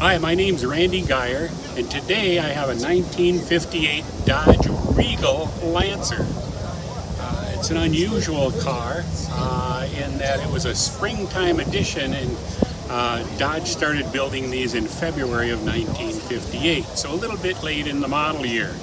Hi, my name's Randy Geyer, and today I have a 1958 Dodge Regal Lancer. It's an unusual car in that it was a springtime edition, and Dodge started building these in February of 1958, so a little bit late in the model year.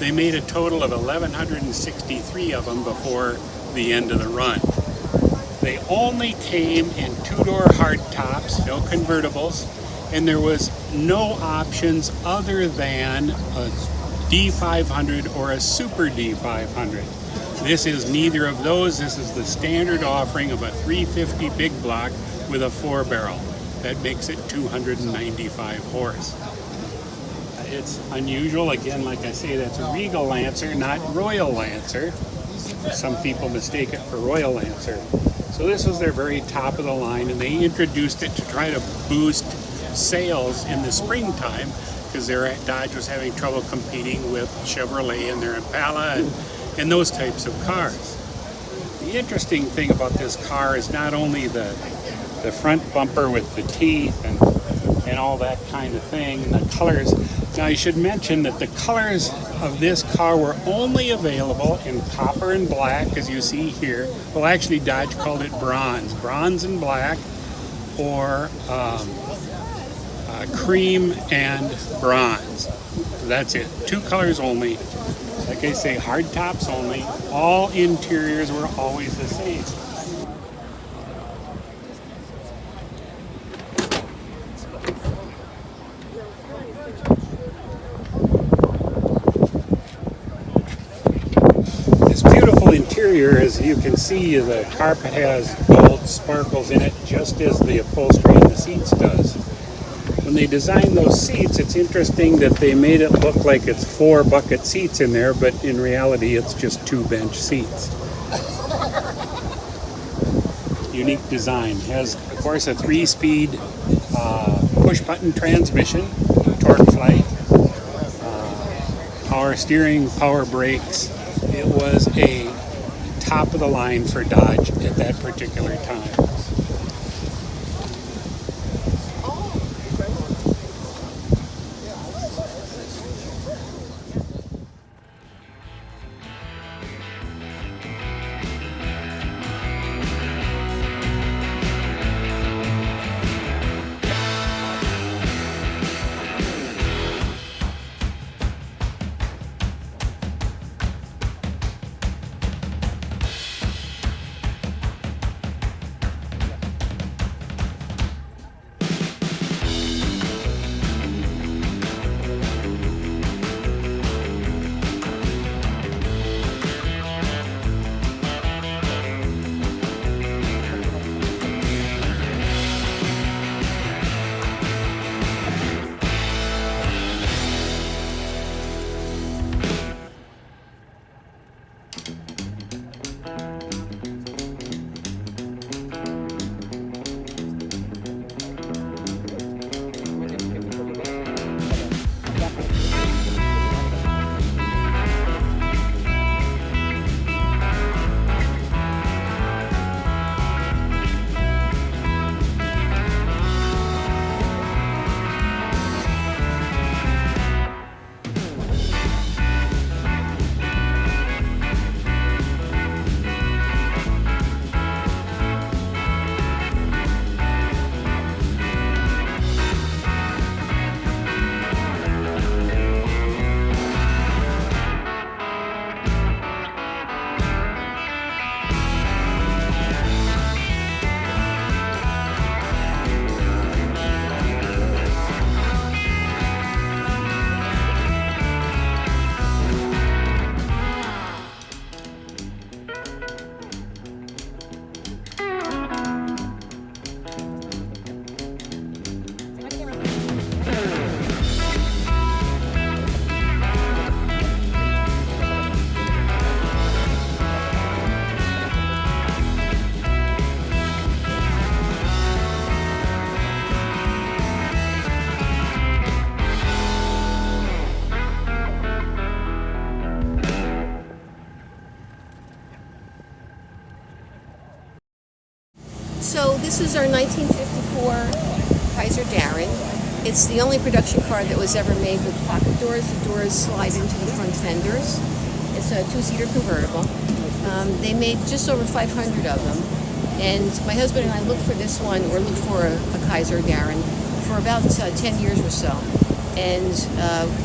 They made a total of 1,163 of them before the end of the run. They only came in two-door hardtops, no convertibles, and there was no options other than a D500 or a Super D500. This is neither of those. This is the standard offering of a 350 big block with a 4-barrel. That makes it 295 horse. It's unusual. Again, like I say, that's a Regal Lancer, not Royal Lancer. Some people mistake it for Royal Lancer. So this was their very top of the line, and they introduced it to try to boost sales in the springtime because Dodge was having trouble competing with Chevrolet and their Impala and those types of cars. The interesting thing about this car is not only the front bumper with the teeth and all that kind of thing, and the colors. Now you should mention that the colors of this car were only available in copper and black, as you see here. Well, actually Dodge called it bronze and black, or cream and bronze. That's it. Two colors only. Like I say, hard tops only. All interiors were always the same. This beautiful interior, as you can see, the carpet has gold sparkles in it, just as the upholstery in the seats does. When they designed those seats, it's interesting that they made it look like it's 4 bucket seats in there, but in reality it's just 2 bench seats. Unique design. Has, of course, a 3-speed push-button transmission, torque flight, power steering, power brakes. It was a top of the line for Dodge at that particular time. So this is our 1954 Kaiser Darren. It's the only production car that was ever made with pocket doors. The doors slide into the front fenders. It's a two-seater convertible. They made just over 500 of them. And my husband and I looked for this one, or looked for a Kaiser Darren, for about 10 years or so. And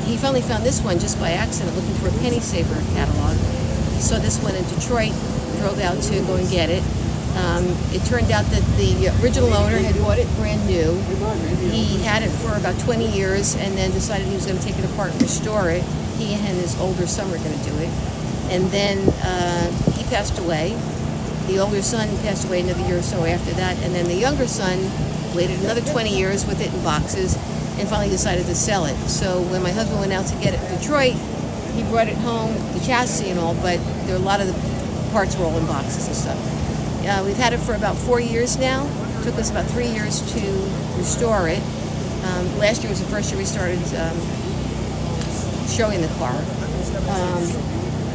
he finally found this one just by accident, looking for a penny saver catalog. He saw this one in Detroit, drove out to go and get it. It turned out that the original owner had bought it brand new. He had it for about 20 years and then decided he was going to take it apart and restore it. He and his older son were going to do it. And then he passed away. The older son passed away another year or so after that. And then the younger son waited another 20 years with it in boxes and finally decided to sell it. So when my husband went out to get it in Detroit, he brought it home, the chassis and all, but there were a lot of the parts were all in boxes and stuff. We've had it for about 4 years now. It took us about 3 years to restore it. Last year was the first year we started showing the car.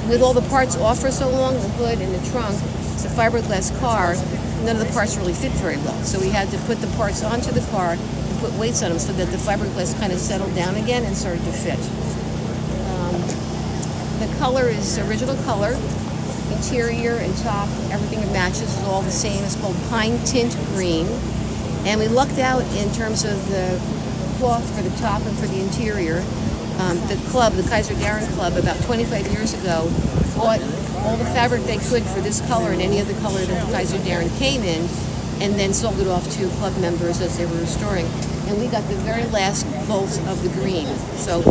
With all the parts off for so long, the hood and the trunk, it's a fiberglass car, none of the parts really fit very well. So we had to put the parts onto the car and put weights on them so that the fiberglass kind of settled down again and started to fit. The color is original color. Interior and top, everything it matches is all the same. It's called Pine Tint Green. And we lucked out in terms of the cloth for the top and for the interior. The club, the Kaiser Darren Club, about 25 years ago, bought all the fabric they could for this color and any other color that the Kaiser Darren came in, and then sold it off to club members as they were restoring. And we got the very last bolts of the green. So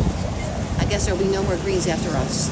I guess there'll be no more greens after us.